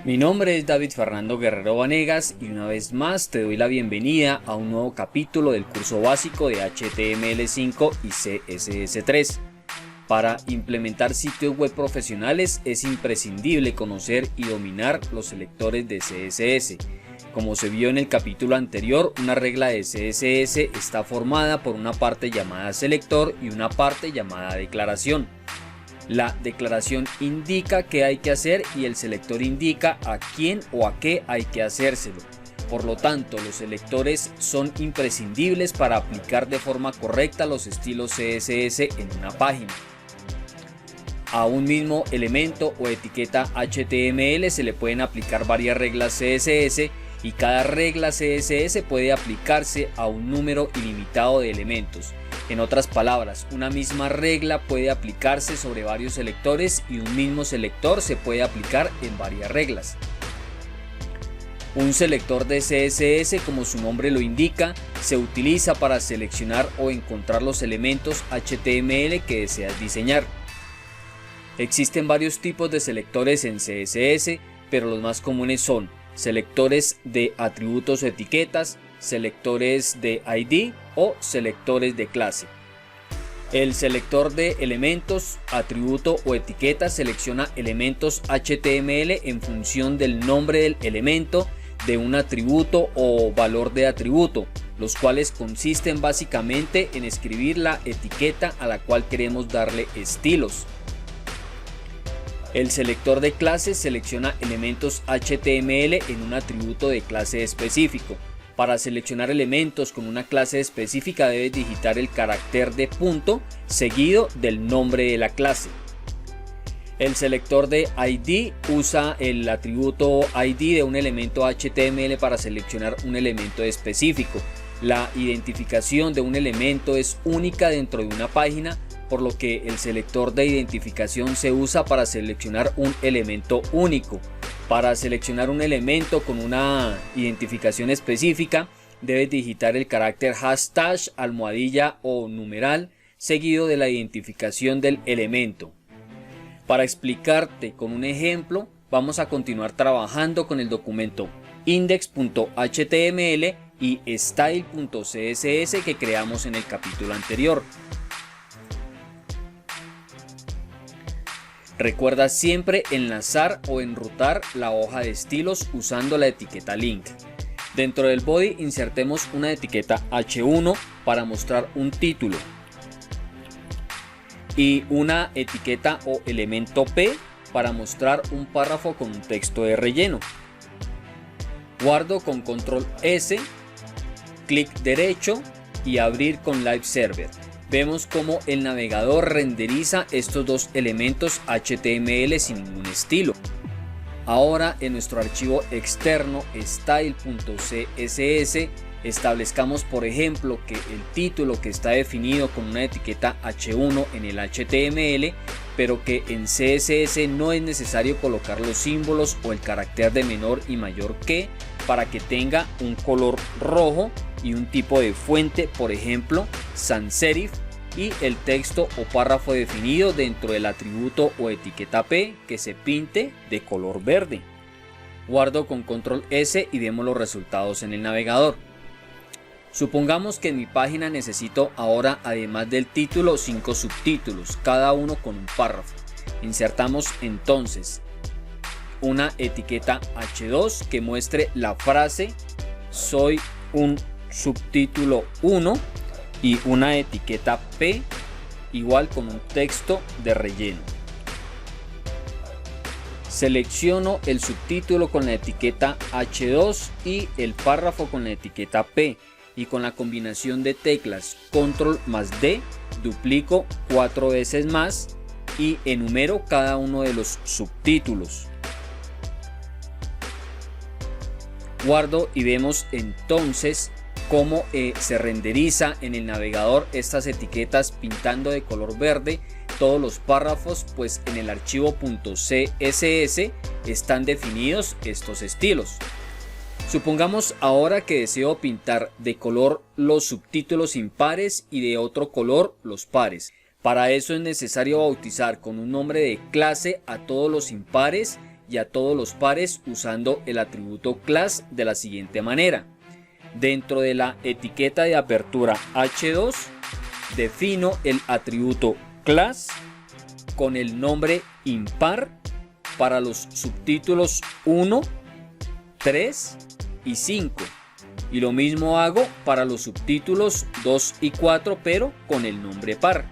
Mi nombre es David Fernando Guerrero Vanegas y una vez más te doy la bienvenida a un nuevo capítulo del curso básico de HTML5 y CSS3. Para implementar sitios web profesionales es imprescindible conocer y dominar los selectores de CSS. Como se vio en el capítulo anterior, una regla de CSS está formada por una parte llamada selector y una parte llamada declaración. La declaración indica qué hay que hacer y el selector indica a quién o a qué hay que hacérselo. Por lo tanto, los selectores son imprescindibles para aplicar de forma correcta los estilos CSS en una página. A un mismo elemento o etiqueta HTML se le pueden aplicar varias reglas CSS y cada regla CSS puede aplicarse a un número ilimitado de elementos. En otras palabras, una misma regla puede aplicarse sobre varios selectores y un mismo selector se puede aplicar en varias reglas. Un selector de CSS, como su nombre lo indica, se utiliza para seleccionar o encontrar los elementos HTML que deseas diseñar. Existen varios tipos de selectores en CSS, pero los más comunes son selectores de atributos o etiquetas, selectores de ID o selectores de clase. El selector de elementos, atributo o etiqueta selecciona elementos HTML en función del nombre del elemento, de un atributo o valor de atributo, los cuales consisten básicamente en escribir la etiqueta a la cual queremos darle estilos. El selector de clases selecciona elementos HTML en un atributo de clase específico. Para seleccionar elementos con una clase específica debes digitar el carácter de punto seguido del nombre de la clase. El selector de ID usa el atributo ID de un elemento HTML para seleccionar un elemento específico. La identificación de un elemento es única dentro de una página, por lo que el selector de identificación se usa para seleccionar un elemento único. Para seleccionar un elemento con una identificación específica, debes digitar el carácter hashtag, almohadilla o numeral seguido de la identificación del elemento. Para explicarte con un ejemplo, vamos a continuar trabajando con el documento index.html y style.css que creamos en el capítulo anterior. Recuerda siempre enlazar o enrutar la hoja de estilos usando la etiqueta link. Dentro del body insertemos una etiqueta H1 para mostrar un título y una etiqueta o elemento P para mostrar un párrafo con un texto de relleno. Guardo con control S, clic derecho y abrir con Live Server. Vemos cómo el navegador renderiza estos dos elementos HTML sin ningún estilo. Ahora en nuestro archivo externo style.css establezcamos por ejemplo que el título que está definido con una etiqueta H1 en el HTML, pero que en CSS no es necesario colocar los símbolos o el carácter de menor y mayor que para que tenga un color rojo y un tipo de fuente, por ejemplo sans serif, y el texto o párrafo definido dentro del atributo o etiqueta P que se pinte de color verde. Guardo con control S y vemos los resultados en el navegador. Supongamos que en mi página necesito ahora, además del título, 5 subtítulos, cada uno con un párrafo. Insertamos entonces una etiqueta H2 que muestre la frase "soy un subtítulo 1" y una etiqueta P igual con un texto de relleno. Selecciono el subtítulo con la etiqueta H2 y el párrafo con la etiqueta P, y con la combinación de teclas control más D duplico 4 veces más y enumero cada uno de los subtítulos. Guardo y vemos entonces cómo se renderiza en el navegador estas etiquetas pintando de color verde todos los párrafos, pues en el archivo .css están definidos estos estilos. Supongamos ahora que deseo pintar de color los subtítulos impares y de otro color los pares. Para eso es necesario bautizar con un nombre de clase a todos los impares y a todos los pares usando el atributo class de la siguiente manera. Dentro de la etiqueta de apertura H2 defino el atributo class con el nombre impar para los subtítulos 1, 3 y 5. Y lo mismo hago para los subtítulos 2 y 4, pero con el nombre par.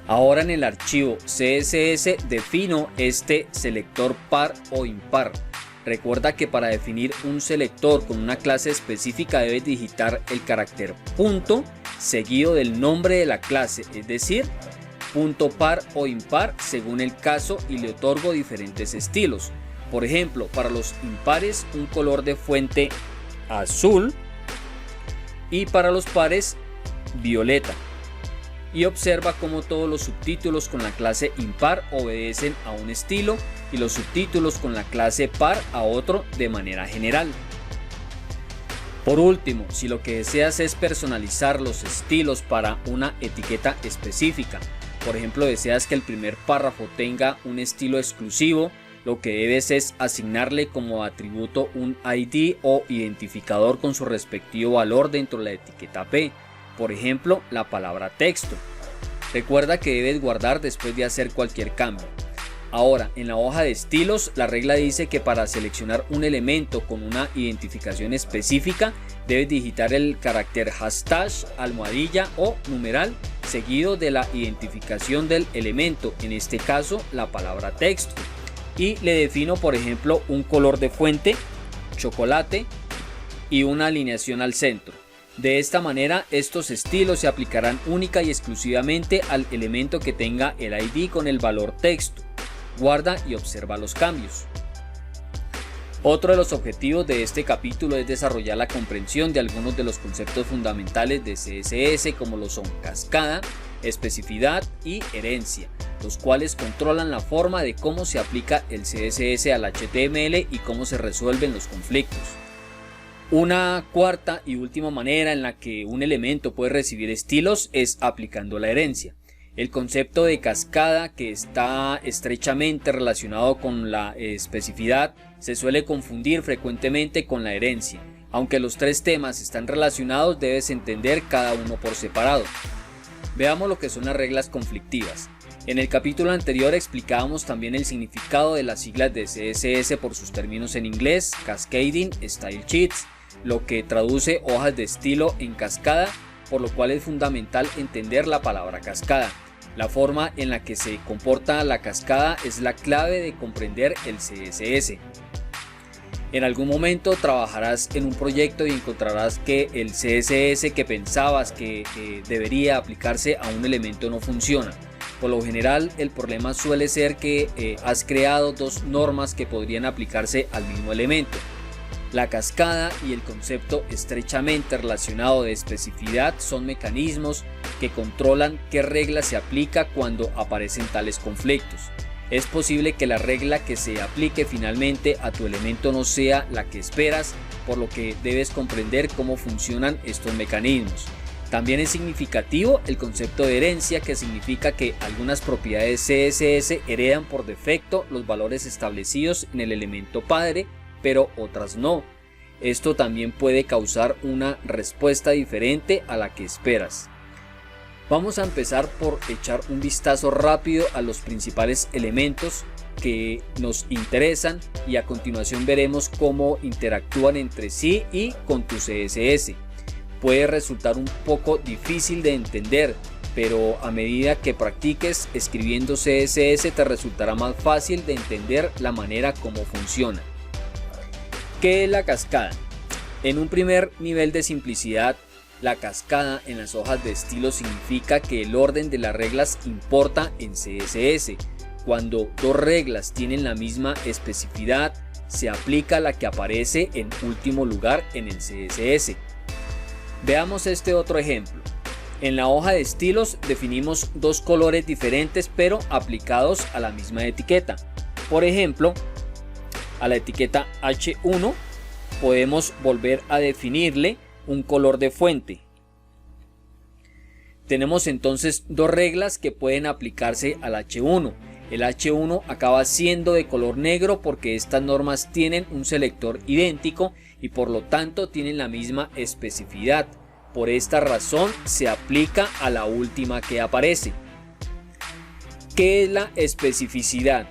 Ahora en el archivo CSS defino este selector par o impar. Recuerda que para definir un selector con una clase específica debes digitar el carácter punto seguido del nombre de la clase, es decir, punto par o impar según el caso, y le otorgo diferentes estilos. Por ejemplo, para los impares un color de fuente azul y para los pares violeta. Y observa cómo todos los subtítulos con la clase impar obedecen a un estilo y los subtítulos con la clase par a otro de manera general. Por último, si lo que deseas es personalizar los estilos para una etiqueta específica, por ejemplo deseas que el primer párrafo tenga un estilo exclusivo, lo que debes es asignarle como atributo un ID o identificador con su respectivo valor dentro de la etiqueta P, por ejemplo la palabra texto. Recuerda que debes guardar después de hacer cualquier cambio. Ahora, en la hoja de estilos, la regla dice que para seleccionar un elemento con una identificación específica, debes digitar el carácter hashtag, almohadilla o numeral, seguido de la identificación del elemento, en este caso la palabra texto. Y le defino, por ejemplo, un color de fuente, chocolate, y una alineación al centro. De esta manera, estos estilos se aplicarán única y exclusivamente al elemento que tenga el ID con el valor texto. Guarda y observa los cambios. Otro de los objetivos de este capítulo es desarrollar la comprensión de algunos de los conceptos fundamentales de CSS, como lo son cascada, especificidad y herencia, los cuales controlan la forma de cómo se aplica el CSS al HTML y cómo se resuelven los conflictos. Una cuarta y última manera en la que un elemento puede recibir estilos es aplicando la herencia. El concepto de cascada, que está estrechamente relacionado con la especificidad, se suele confundir frecuentemente con la herencia. Aunque los tres temas están relacionados, debes entender cada uno por separado. Veamos lo que son las reglas conflictivas. En el capítulo anterior explicábamos también el significado de las siglas de CSS por sus términos en inglés, cascading, style sheets, lo que traduce hojas de estilo en cascada, por lo cual es fundamental entender la palabra cascada. La forma en la que se comporta la cascada es la clave de comprender el CSS. En algún momento trabajarás en un proyecto y encontrarás que el CSS que pensabas que debería aplicarse a un elemento no funciona. Por lo general, el problema suele ser que has creado dos normas que podrían aplicarse al mismo elemento. La cascada y el concepto estrechamente relacionado de especificidad son mecanismos que controlan qué regla se aplica cuando aparecen tales conflictos. Es posible que la regla que se aplique finalmente a tu elemento no sea la que esperas, por lo que debes comprender cómo funcionan estos mecanismos. También es significativo el concepto de herencia, que significa que algunas propiedades CSS heredan por defecto los valores establecidos en el elemento padre, pero otras no. Esto también puede causar una respuesta diferente a la que esperas. Vamos a empezar por echar un vistazo rápido a los principales elementos que nos interesan y a continuación veremos cómo interactúan entre sí y con tu CSS. Puede resultar un poco difícil de entender, pero a medida que practiques escribiendo CSS te resultará más fácil de entender la manera como funciona. ¿Qué es la cascada? En un primer nivel de simplicidad, la cascada en las hojas de estilo significa que el orden de las reglas importa en CSS. Cuando dos reglas tienen la misma especificidad, se aplica la que aparece en último lugar en el CSS. Veamos este otro ejemplo. En la hoja de estilos definimos dos colores diferentes pero aplicados a la misma etiqueta. Por ejemplo, a la etiqueta H1 podemos volver a definirle un color de fuente. Tenemos entonces dos reglas que pueden aplicarse al H1. El H1 acaba siendo de color negro porque estas normas tienen un selector idéntico y por lo tanto tienen la misma especificidad. Por esta razón se aplica a la última que aparece. ¿Qué es la especificidad?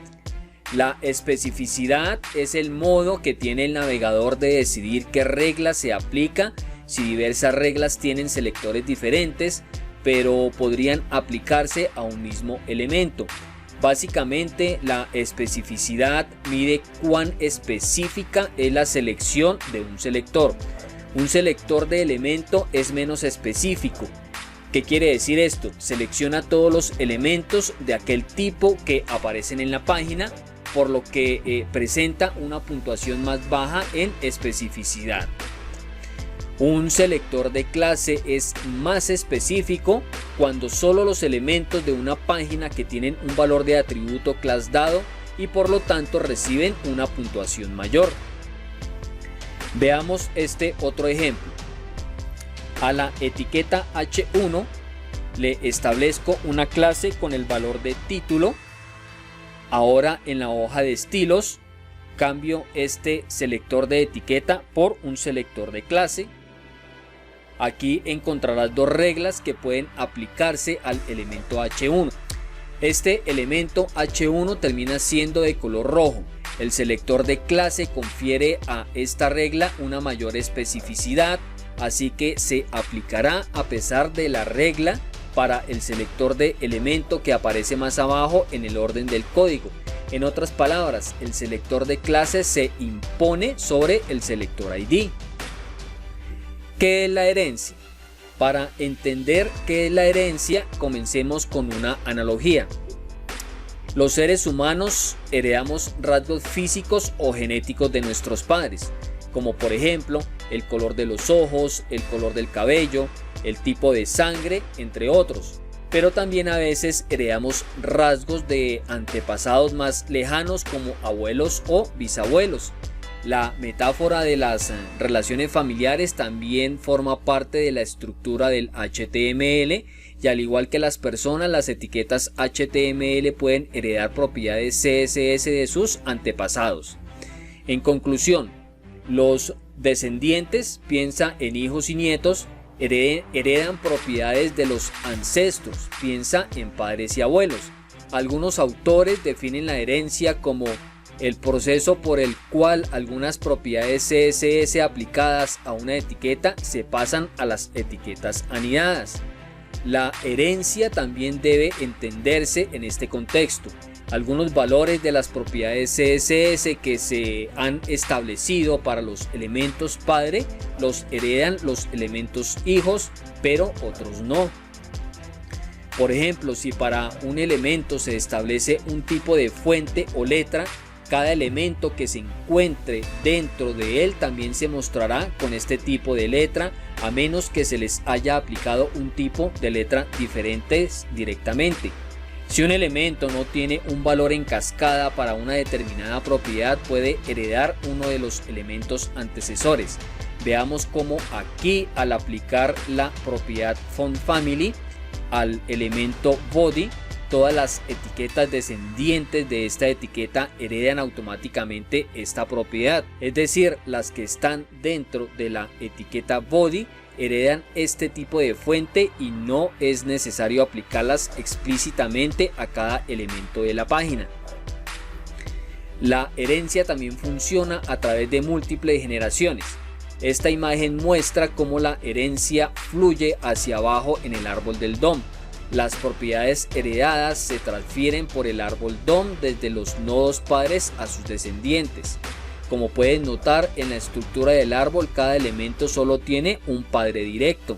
La especificidad es el modo que tiene el navegador de decidir qué regla se aplica si diversas reglas tienen selectores diferentes, pero podrían aplicarse a un mismo elemento. Básicamente, la especificidad mide cuán específica es la selección de un selector. Un selector de elemento es menos específico. ¿Qué quiere decir esto? Selecciona todos los elementos de aquel tipo que aparecen en la página, por lo que presenta una puntuación más baja en especificidad. Un selector de clase es más específico cuando solo los elementos de una página que tienen un valor de atributo class dado y por lo tanto reciben una puntuación mayor. Veamos este otro ejemplo. A la etiqueta H1 le establezco una clase con el valor de título. Ahora en la hoja de estilos cambio este selector de etiqueta por un selector de clase. Aquí encontrarás dos reglas que pueden aplicarse al elemento H1. Este elemento H1 termina siendo de color rojo. El selector de clase confiere a esta regla una mayor especificidad, así que se aplicará a pesar de la regla para el selector de elemento que aparece más abajo en el orden del código. En otras palabras, el selector de clase se impone sobre el selector ID. ¿Qué es la herencia? Para entender qué es la herencia, comencemos con una analogía. Los seres humanos heredamos rasgos físicos o genéticos de nuestros padres, como por ejemplo el color de los ojos, el color del cabello, el tipo de sangre, entre otros. Pero también a veces heredamos rasgos de antepasados más lejanos como abuelos o bisabuelos. La metáfora de las relaciones familiares también forma parte de la estructura del HTML y al igual que las personas, las etiquetas HTML pueden heredar propiedades CSS de sus antepasados. En conclusión, los descendientes, piensa en hijos y nietos, heredan propiedades de los ancestros, piensa en padres y abuelos. Algunos autores definen la herencia como el proceso por el cual algunas propiedades CSS aplicadas a una etiqueta se pasan a las etiquetas anidadas. La herencia también debe entenderse en este contexto. Algunos valores de las propiedades CSS que se han establecido para los elementos padre los heredan los elementos hijos, pero otros no. Por ejemplo, si para un elemento se establece un tipo de fuente o letra, cada elemento que se encuentre dentro de él también se mostrará con este tipo de letra, a menos que se les haya aplicado un tipo de letra diferente directamente. Si un elemento no tiene un valor en cascada para una determinada propiedad, puede heredar uno de los elementos antecesores. Veamos cómo aquí, al aplicar la propiedad FontFamily al elemento body, todas las etiquetas descendientes de esta etiqueta heredan automáticamente esta propiedad, es decir, las que están dentro de la etiqueta body heredan este tipo de fuente y no es necesario aplicarlas explícitamente a cada elemento de la página. La herencia también funciona a través de múltiples generaciones. Esta imagen muestra cómo la herencia fluye hacia abajo en el árbol del DOM. Las propiedades heredadas se transfieren por el árbol DOM desde los nodos padres a sus descendientes. Como pueden notar, en la estructura del árbol cada elemento solo tiene un padre directo.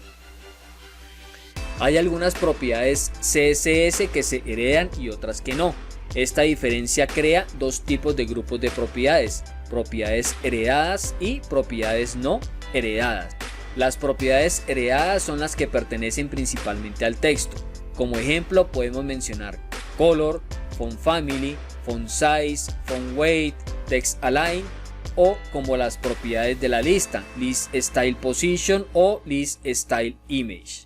Hay algunas propiedades CSS que se heredan y otras que no. Esta diferencia crea dos tipos de grupos de propiedades: propiedades heredadas y propiedades no heredadas. Las propiedades heredadas son las que pertenecen principalmente al texto. Como ejemplo podemos mencionar color, font family, font size, font weight, text align, o como las propiedades de la lista, list style position o list style image.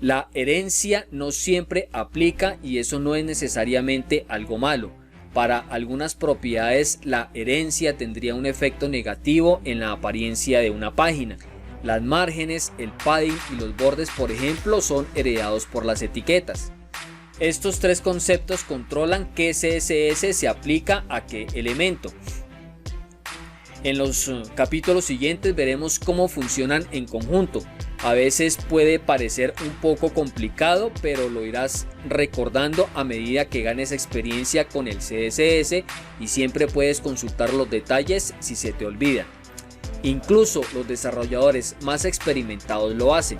La herencia no siempre aplica y eso no es necesariamente algo malo. Para algunas propiedades la herencia tendría un efecto negativo en la apariencia de una página. Las márgenes, el padding y los bordes, por ejemplo, son heredados por las etiquetas. Estos tres conceptos controlan qué CSS se aplica a qué elemento. En los capítulos siguientes veremos cómo funcionan en conjunto. A veces puede parecer un poco complicado, pero lo irás recordando a medida que ganes experiencia con el CSS y siempre puedes consultar los detalles si se te olvida. Incluso los desarrolladores más experimentados lo hacen.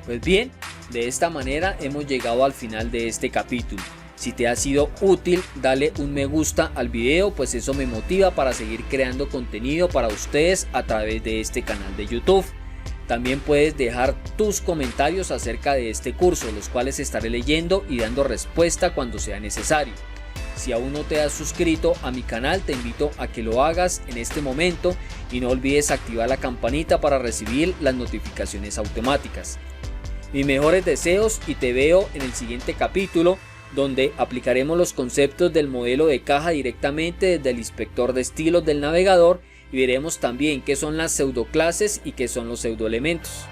Pues bien, de esta manera hemos llegado al final de este capítulo. Si te ha sido útil, dale un me gusta al video, pues eso me motiva para seguir creando contenido para ustedes a través de este canal de YouTube. También puedes dejar tus comentarios acerca de este curso, los cuales estaré leyendo y dando respuesta cuando sea necesario. Si aún no te has suscrito a mi canal, te invito a que lo hagas en este momento y no olvides activar la campanita para recibir las notificaciones automáticas. Mis mejores deseos y te veo en el siguiente capítulo, donde aplicaremos los conceptos del modelo de caja directamente desde el inspector de estilos del navegador y veremos también qué son las pseudoclases y qué son los pseudoelementos.